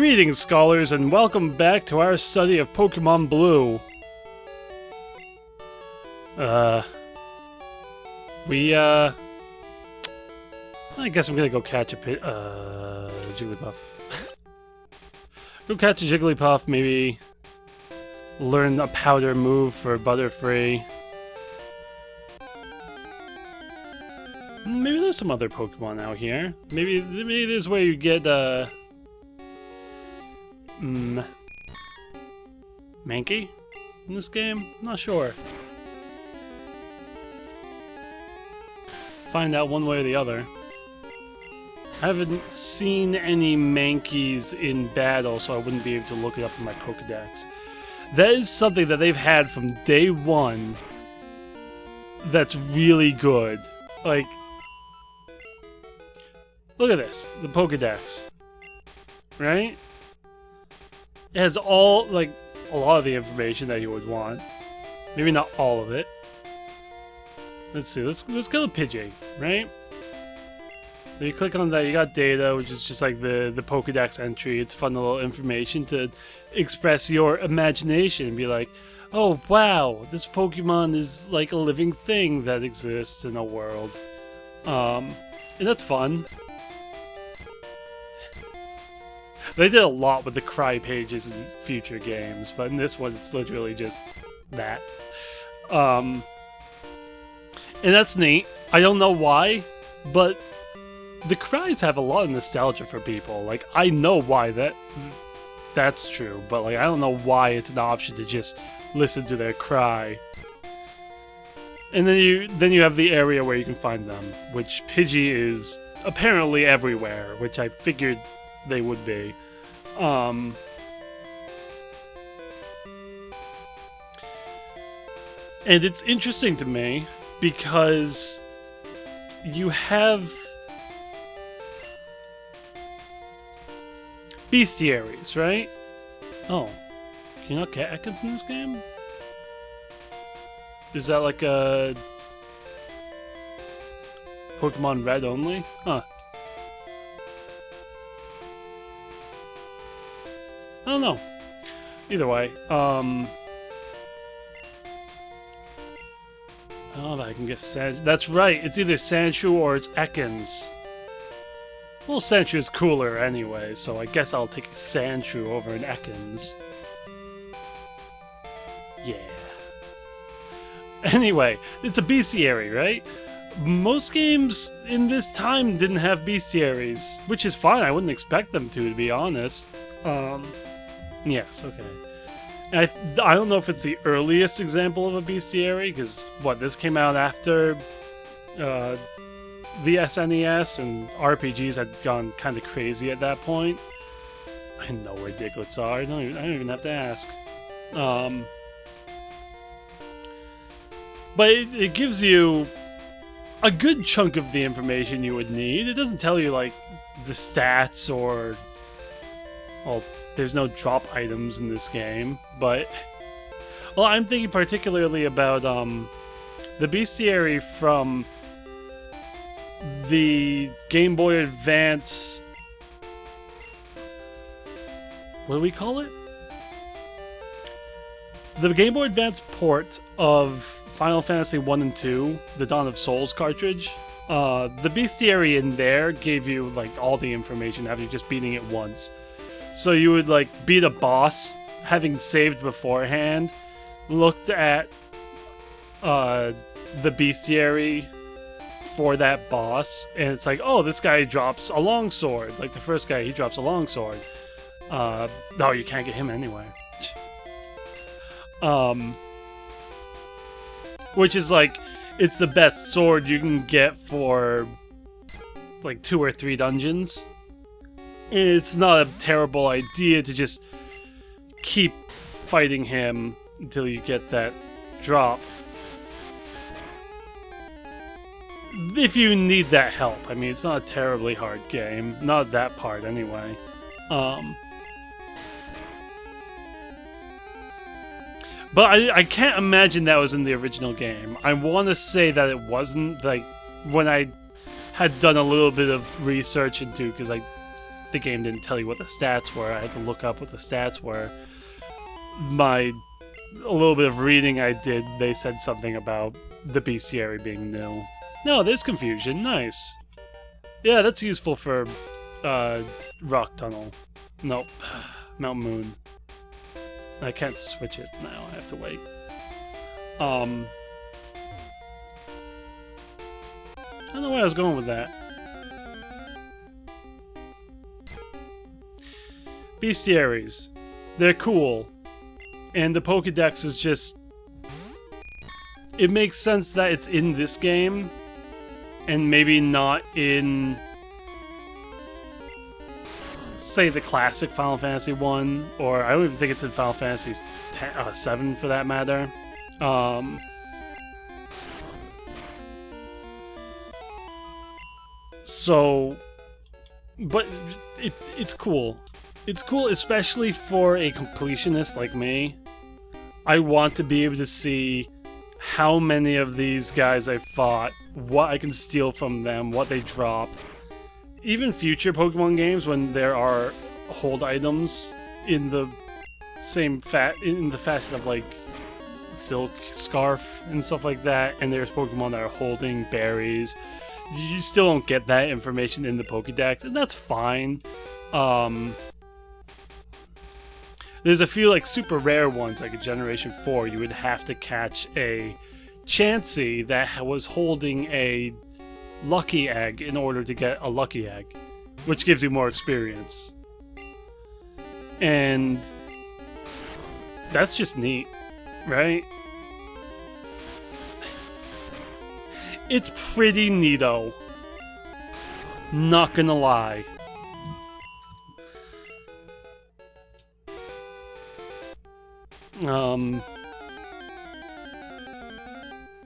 Greetings, scholars, and welcome back to our study of Pokemon Blue. I guess I'm gonna go catch a Jigglypuff. Go catch a Jigglypuff, maybe learn a powder move for Butterfree. Maybe there's some other Pokemon out here. Maybe this is where you get, Mankey in this game? Not sure. Find out one way or the other. I haven't seen any Mankeys in battle, so I wouldn't be able to look it up in my Pokedex. That is something that they've had from day one that's really good. Like, look at this, the Pokedex, right? It has all, like, a lot of the information that you would want. Maybe not all of it. Let's see, let's go to Pidgey, right? So you click on that, you got data, which is just like the Pokedex entry. It's fun little information to express your imagination and be like, oh wow, this Pokemon is like a living thing that exists in a world. And that's fun. They did a lot with the cry pages in future games, but in this one it's literally just that. And that's neat. I don't know why, but the cries have a lot of nostalgia for people. Like, I know why that's true, but like I don't know why it's an option to just listen to their cry. And then you have the area where you can find them, which Pidgey is apparently everywhere, which I figured they would be. And it's interesting to me because you have bestiaries, right? Oh, can you not get Ekans in this game? Is that like a Pokemon Red only? Huh. I don't know. Either way, oh, I can get Sand. That's right. It's either Sandshrew or it's Ekans. Well, Sandshrew is cooler anyway, so I guess I'll take Sandshrew over an Ekans. Yeah. Anyway, it's a bestiary, right? Most games in this time didn't have bestiaries, which is fine. I wouldn't expect them to be honest. Yes, okay. And I don't know if it's the earliest example of a bestiary, because, what, this came out after the SNES, and RPGs had gone kind of crazy at that point. I know where Diglets are, I don't even have to ask. But it gives you a good chunk of the information you would need. It doesn't tell you, like, the stats or... well, there's no drop items in this game, but... well, I'm thinking particularly about, the bestiary from the Game Boy Advance... what do we call it? The Game Boy Advance port of Final Fantasy 1 and 2, the Dawn of Souls cartridge. The bestiary in there gave you, like, all the information after just beating it once. So you would, like, beat a boss, having saved beforehand, looked at the bestiary for that boss, and it's like, oh, this guy drops a longsword. Like the first guy, he drops a longsword. No, you can't get him anyway. Which is like, it's the best sword you can get for like 2 or 3 dungeons. It's not a terrible idea to just keep fighting him until you get that drop. If you need that help. I mean, it's not a terribly hard game. Not that part, anyway. But I can't imagine that was in the original game. I want to say that it wasn't, like, when I had done a little bit of research into, because I the game didn't tell you what the stats were. I had to look up what the stats were. A little bit of reading I did, they said something about the bestiary being new. No, there's confusion. Nice. Yeah, that's useful for Rock Tunnel. Nope. Mount Moon. I can't switch it now. I have to wait. I don't know where I was going with that. Bestiaries. They're cool. And the Pokédex is just... It makes sense that it's in this game, and maybe not in, say, the classic Final Fantasy 1, or I don't even think it's in Final Fantasy 7 for that matter. But it's cool. It's cool, especially for a completionist like me. I want to be able to see how many of these guys I fought, what I can steal from them, what they drop. Even future Pokemon games, when there are hold items in the same in the fashion of like Silk Scarf and stuff like that, and there's Pokemon that are holding berries, you still don't get that information in the Pokédex, and that's fine. There's a few like super rare ones, like a Generation 4, you would have to catch a Chansey that was holding a Lucky Egg in order to get a Lucky Egg, which gives you more experience. And that's just neat, right? It's pretty neato. Not gonna lie.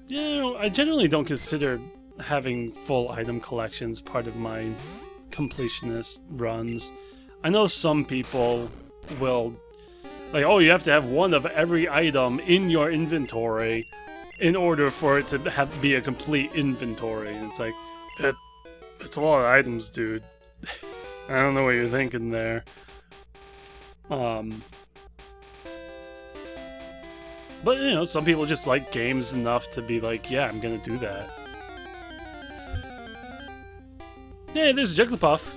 Yeah, I generally don't consider having full item collections part of my completionist runs. I know some people will, like, oh, you have to have one of every item in your inventory in order for it to be a complete inventory. And it's like, that's a lot of items, dude. I don't know what you're thinking there. But, you know, some people just like games enough to be like, yeah, I'm gonna do that. Hey, there's Jigglypuff.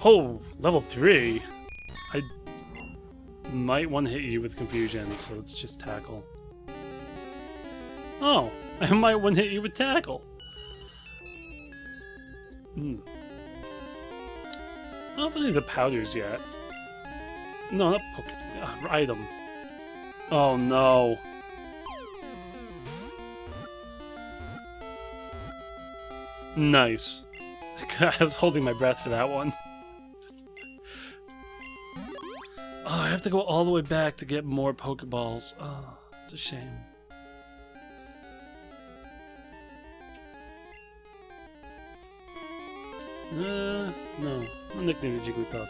Oh, level 3. I might one-hit you with confusion, so let's just tackle. Oh, I might one-hit you with tackle. I don't have any of the powders yet. No, not item. Oh no. Nice. I was holding my breath for that one. Oh, I have to go all the way back to get more Pokeballs. Oh, it's a shame. No. I'll nickname the Jigglypuff.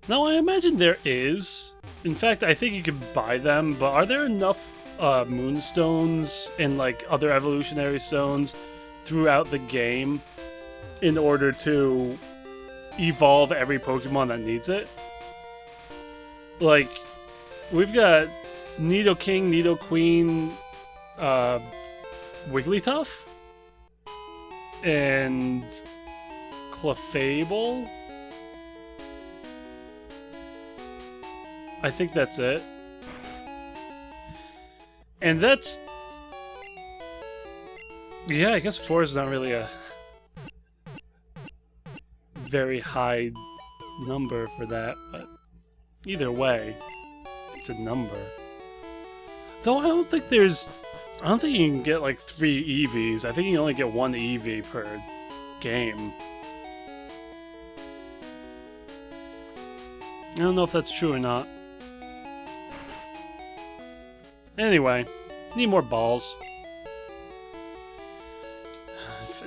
No, I imagine there is. In fact, I think you can buy them, but are there enough Moonstones and like other evolutionary stones throughout the game in order to evolve every Pokemon that needs it? Like, we've got Nidoking, Nidoqueen, Wigglytuff, and Clefable. I think that's it. And that's... yeah, I guess 4 is not really a very high number for that, but either way, it's a number. Though I don't think you can get like 3 EVs. I think you only get 1 EV per game. I don't know if that's true or not. Anyway, need more balls.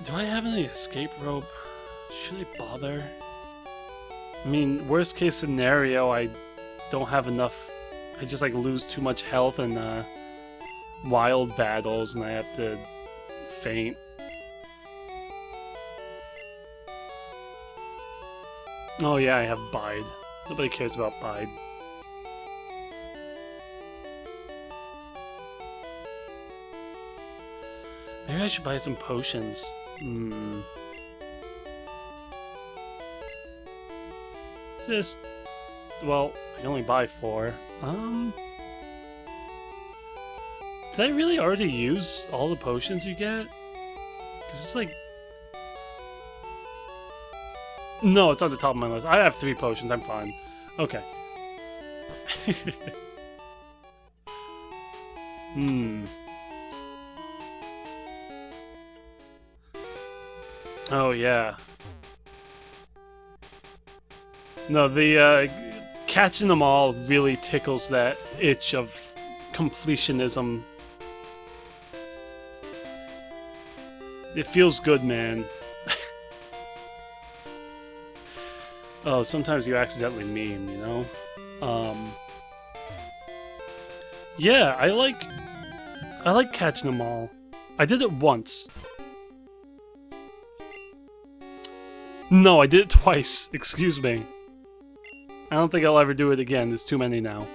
Do I have any escape rope? Should I bother? I mean, worst case scenario, I don't have enough. I just like lose too much health in wild battles and I have to faint. Oh yeah, I have Bide. Nobody cares about Bide. Maybe I should buy some potions. Just... Well, I can only buy 4. Did I really already use all the potions you get? Because it's like... No, it's on the top of my list. I have 3 potions, I'm fine. Okay. Oh, yeah. No, the, catching them all really tickles that itch of completionism. It feels good, man. Oh, sometimes you accidentally meme, you know? Yeah, I like catching them all. I did it once. No, I did it twice. Excuse me. I don't think I'll ever do it again. There's too many now.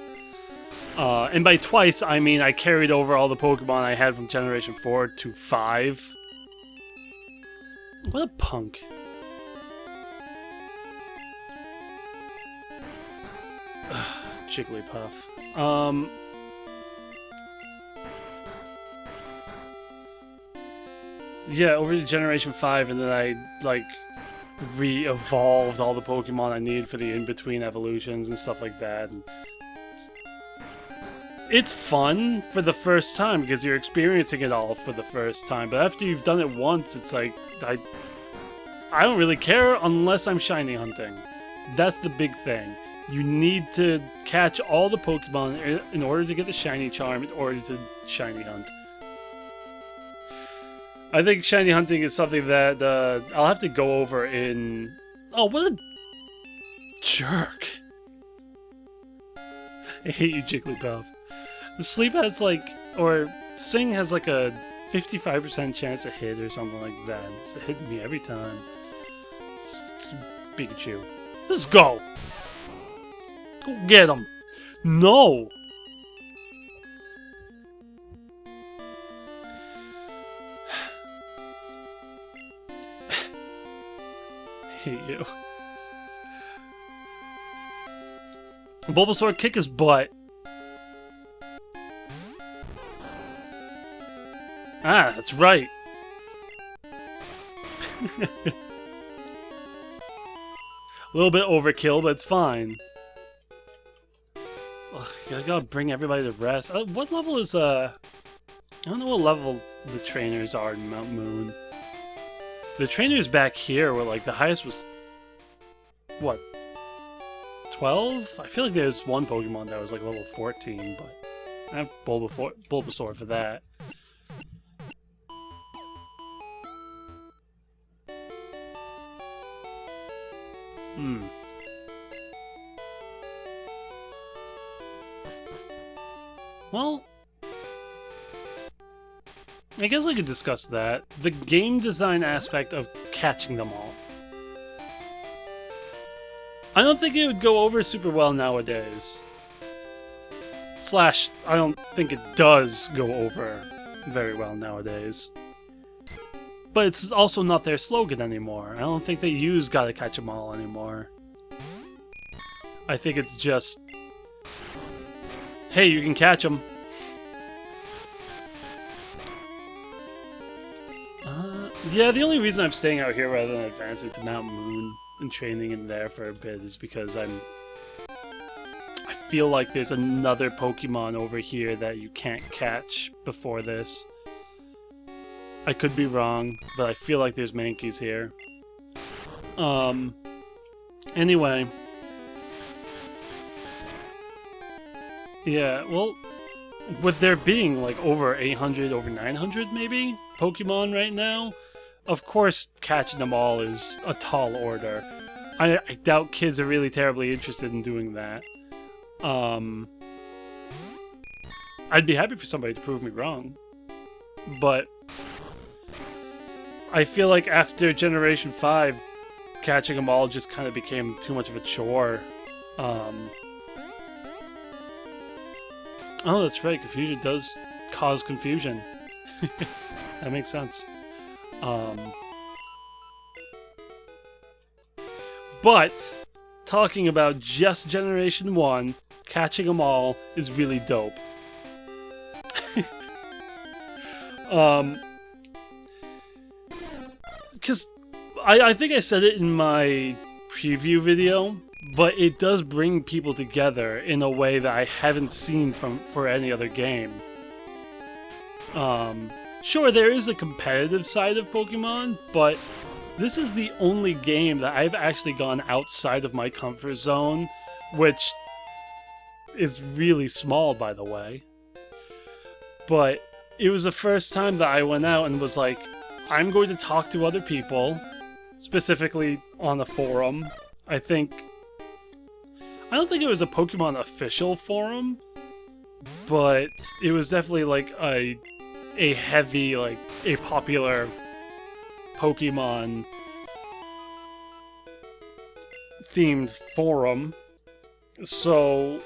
And by twice, I mean I carried over all the Pokemon I had from Generation 4 to 5. What a punk. Jigglypuff. Yeah, over to Generation 5, and then I, like, re-evolved all the Pokemon I need for the in-between evolutions and stuff like that. And it's fun for the first time, because you're experiencing it all for the first time, but after you've done it once, it's like, I don't really care unless I'm shiny hunting. That's the big thing. You need to catch all the Pokemon in order to get the shiny charm, in order to shiny hunt. I think shiny hunting is something that I'll have to go over in... Oh, what a jerk. I hate you, Jigglypuff. The Sleep has like... Or Sting has like a 55% chance to hit or something like that. It's hitting me every time. Pikachu. Let's go! Go get him! No! I hate you. Bulbasaur, kick his butt. Ah, that's right. A little bit overkill, but it's fine. Ugh, I gotta bring everybody to rest. What level is, I don't know what level the trainers are in Mount Moon. The trainers back here were like, the highest was... What? 12? I feel like there's one Pokemon that was like level 14, but... I have Bulbasaur for that. Well, I guess I could discuss that. The game design aspect of catching them all. I don't think it would go over super well nowadays. Slash, I don't think it does go over very well nowadays. But it's also not their slogan anymore. I don't think they use "Gotta catch 'em all" anymore. I think it's just, hey, you can catch them. Yeah, the only reason I'm staying out here rather than advancing to Mount Moon and training in there for a bit is because I feel like there's another Pokemon over here that you can't catch before this. I could be wrong, but I feel like there's Mankeys here. Anyway. Yeah, well, with there being like over 800, over 900 maybe, Pokemon right now, of course catching them all is a tall order. I doubt kids are really terribly interested in doing that. I'd be happy for somebody to prove me wrong. But I feel like after Generation 5, catching them all just kind of became too much of a chore. Oh, that's right. Confusion does cause confusion. That makes sense. But talking about just Generation 1, catching them all is really dope. Because I think I said it in my preview video, but it does bring people together in a way that I haven't seen for any other game. Sure, there is a competitive side of Pokemon, but this is the only game that I've actually gone outside of my comfort zone, which is really small, by the way. But it was the first time that I went out and was like, I'm going to talk to other people, specifically on a forum. I don't think it was a Pokemon official forum, but it was definitely like a heavy, like a popular Pokemon themed forum. So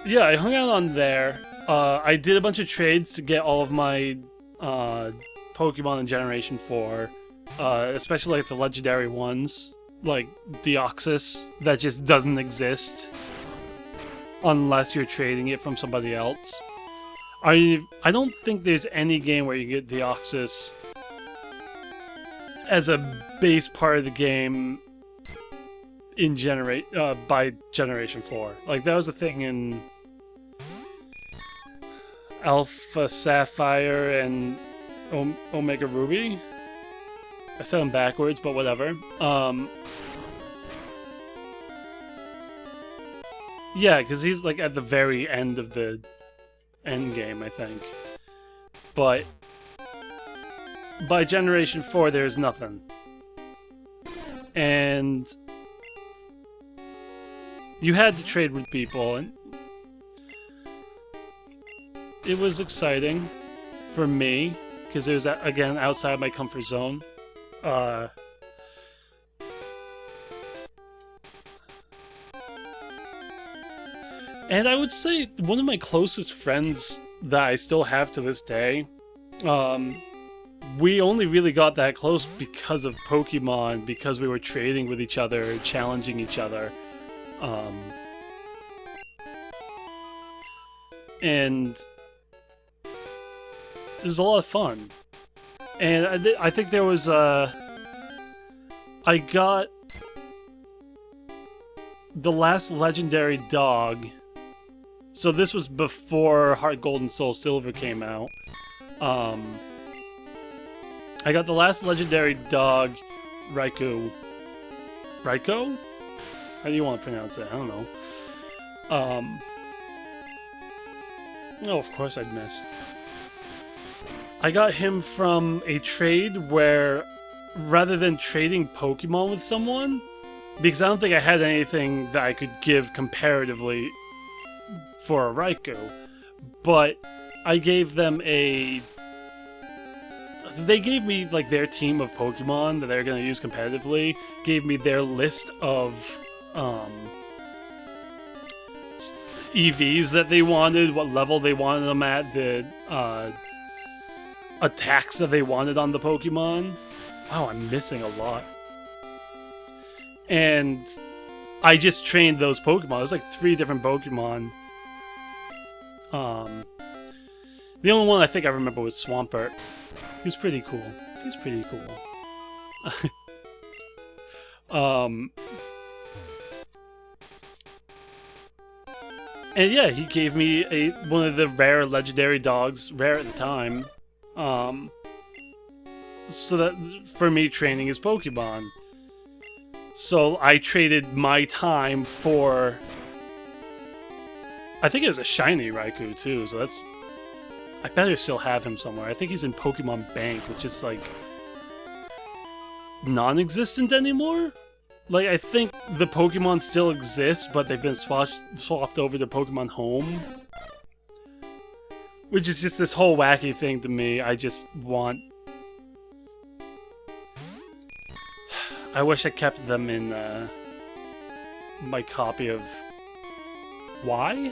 yeah, I hung out on there. I did a bunch of trades to get all of my Pokemon in Generation 4, especially like the legendary ones, like Deoxys, that just doesn't exist unless you're trading it from somebody else. I don't think there's any game where you get Deoxys as a base part of the game in by Generation 4. Like, that was the thing in Alpha Sapphire and Omega Ruby. I said them backwards, but whatever. Yeah, because he's like at the very end of the end game, I think. But by Generation 4, there's nothing. And you had to trade with people, and it was exciting for me, because it was, again, outside my comfort zone. And I would say one of my closest friends that I still have to this day, we only really got that close because of Pokemon, because we were trading with each other, challenging each other. And it was a lot of fun. And I think there was I got the last legendary dog. So this was before Heart Gold and Soul Silver came out. I got the last legendary dog, Raikou. Raikou? How do you want to pronounce it? I don't know. Oh, of course I'd miss. I got him from a trade where, rather than trading Pokemon with someone, because I don't think I had anything that I could give comparatively for a Raikou, but I gave them they gave me like their team of Pokemon that they're going to use competitively, gave me their list of EVs that they wanted, what level they wanted them at, the attacks that they wanted on the Pokemon. Wow, I'm missing a lot. And I just trained those Pokemon. There's like 3 different Pokemon. The only one I think I remember was Swampert. He was pretty cool. He's pretty cool. And yeah, he gave me one of the rare legendary dogs, rare at the time. So that for me training his Pokemon. So I traded my time for, I think it was a shiny Raikou too, so that's, I better still have him somewhere. I think he's in Pokemon Bank, which is like non-existent anymore. Like, I think the Pokemon still exist, but they've been swapped over to Pokemon Home. Which is just this whole wacky thing to me. I just want... I wish I kept them in my copy of Y?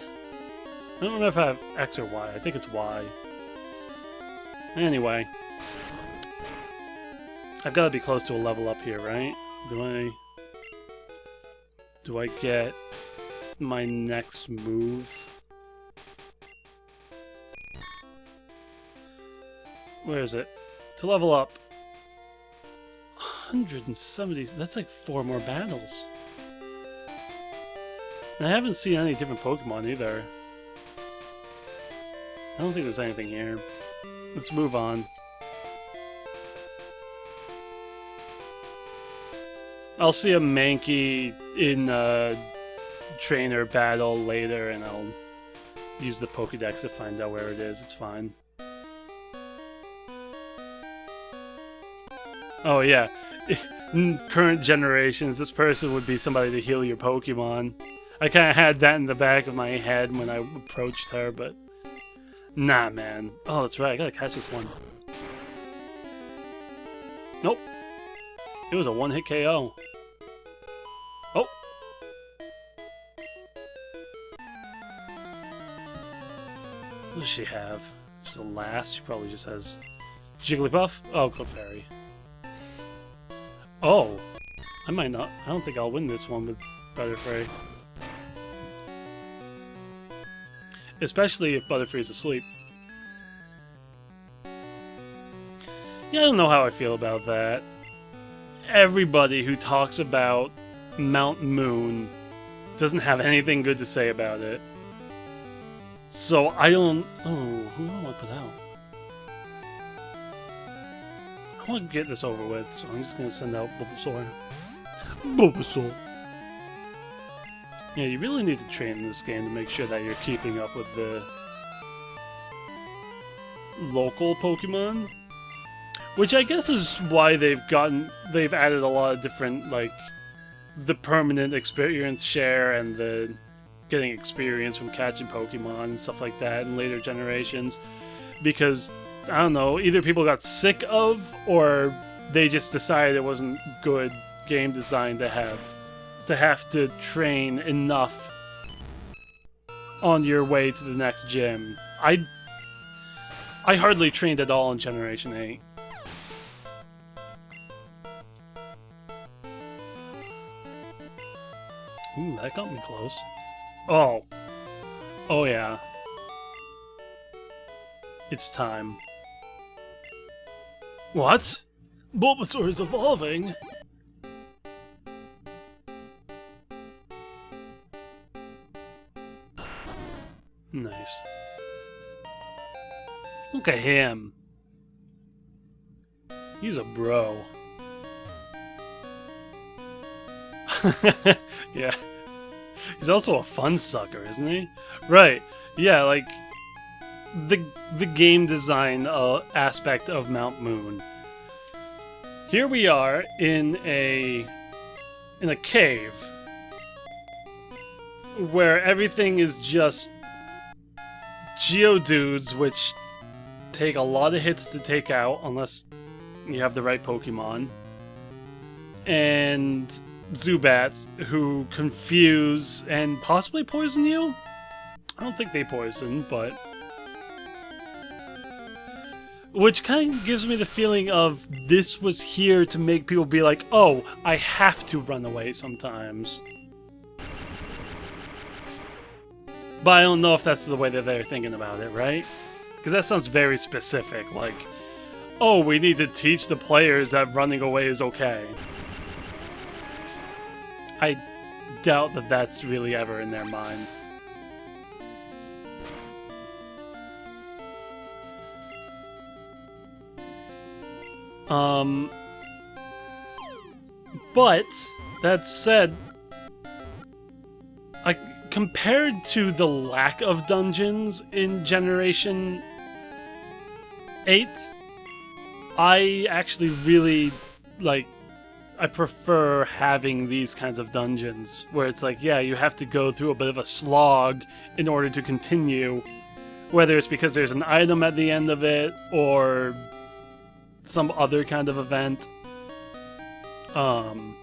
I don't know if I have X or Y. I think it's Y. Anyway. I've got to be close to a level up here, right? Do I get my next move? Where is it? To level up. 170. That's like 4 more battles. And I haven't seen any different Pokemon either. I don't think there's anything here. Let's move on. I'll see a Mankey in a trainer battle later, and I'll use the Pokédex to find out where it is. It's fine. Oh yeah, in current generations, this person would be somebody to heal your Pokemon. I kind of had that in the back of my head when I approached her, but nah, man. Oh, that's right. I gotta catch this one. Nope. It was a one-hit KO. Oh. What does she have? Just a last? She probably just has Jigglypuff? Oh, Clefairy. Oh. I might not. I don't think I'll win this one with Butterfree. Especially if Butterfree's asleep. Yeah, I don't know how I feel about that. Everybody who talks about Mount Moon doesn't have anything good to say about it. So I don't... Oh, who do I want to put out? I want to get this over with, so I'm just going to send out Bulbasaur. Bulbasaur! Yeah, you really need to train in this game to make sure that you're keeping up with the local Pokemon. Which I guess is why they've added a lot of different, like, the permanent experience share and the getting experience from catching Pokemon and stuff like that in later generations. Because, I don't know, either people got sick of, or they just decided it wasn't good game design to have to train enough on your way to the next gym. I hardly trained at all in Generation 8. Ooh, that got me close. Oh. Oh yeah. It's time. What? Bulbasaur is evolving? Nice. Look at him. He's a bro. Yeah. He's also a fun sucker, isn't he? Right. Yeah, like the game design aspect of Mount Moon. Here we are in a cave where everything is just Geodudes, which take a lot of hits to take out unless you have the right Pokemon, and Zubats, who confuse and possibly poison you? I don't think they poison, but... Which kind of gives me the feeling of this was here to make people be like, oh, I have to run away sometimes. But I don't know if that's the way that they're thinking about it, right? Because that sounds very specific, like, oh, we need to teach the players that running away is okay. I doubt that that's really ever in their mind. But, that said, compared to the lack of dungeons in Generation 8, I actually really, I prefer having these kinds of dungeons, where it's like, yeah, you have to go through a bit of a slog in order to continue, whether it's because there's an item at the end of it, or some other kind of event. Um,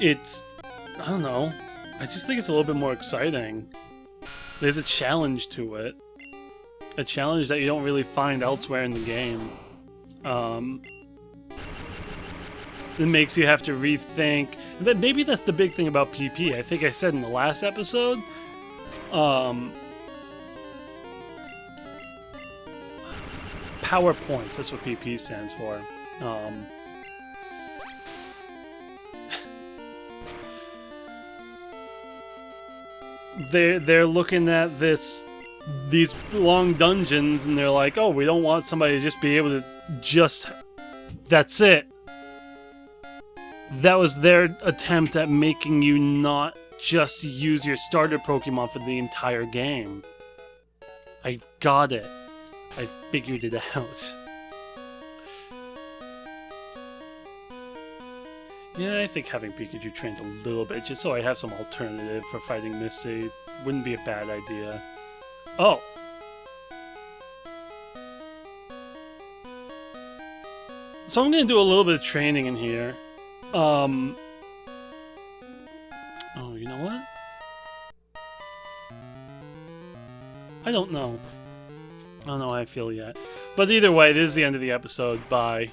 it's, I don't know, I just think it's a little bit more exciting. There's a challenge to it. A challenge that you don't really find elsewhere in the game. It makes you have to rethink. Maybe that's the big thing about PP. I think I said in the last episode, PowerPoints, that's what PP stands for. They're looking at these long dungeons and they're like, oh, we don't want somebody to just be able to that's it. That was their attempt at making you not just use your starter Pokemon for the entire game. I got it. I figured it out. Yeah, I think having Pikachu trained a little bit, just so I have some alternative for fighting Misty, wouldn't be a bad idea. Oh! So I'm gonna do a little bit of training in here. Oh, you know what? I don't know. I don't know how I feel yet. But either way, this is the end of the episode. Bye.